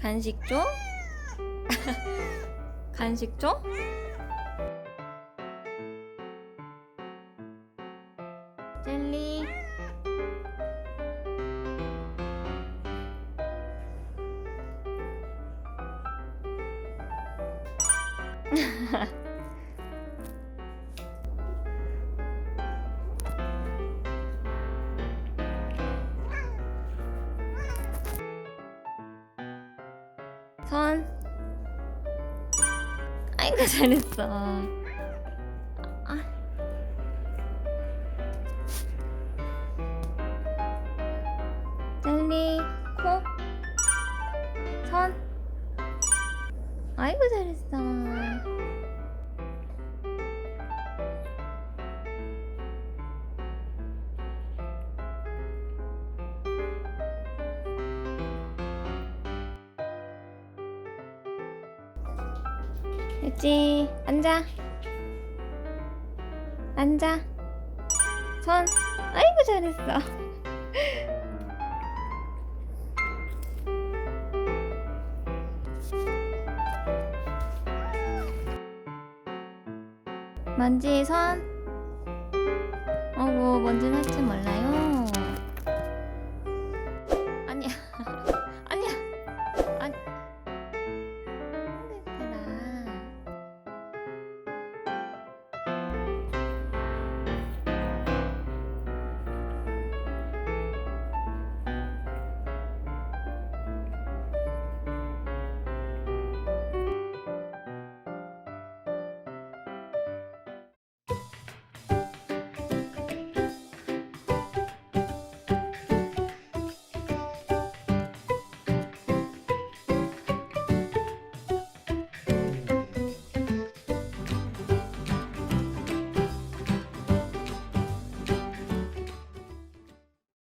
간식 줘? 간식 줘? 젤리. 손. 아이고 잘했어. 젤리. 코. 손. 아이고 잘했어. 휴지 앉아. 앉아. 손. 아이고 잘했어. 먼지 손. 어구 먼지는 할 줄 몰라요.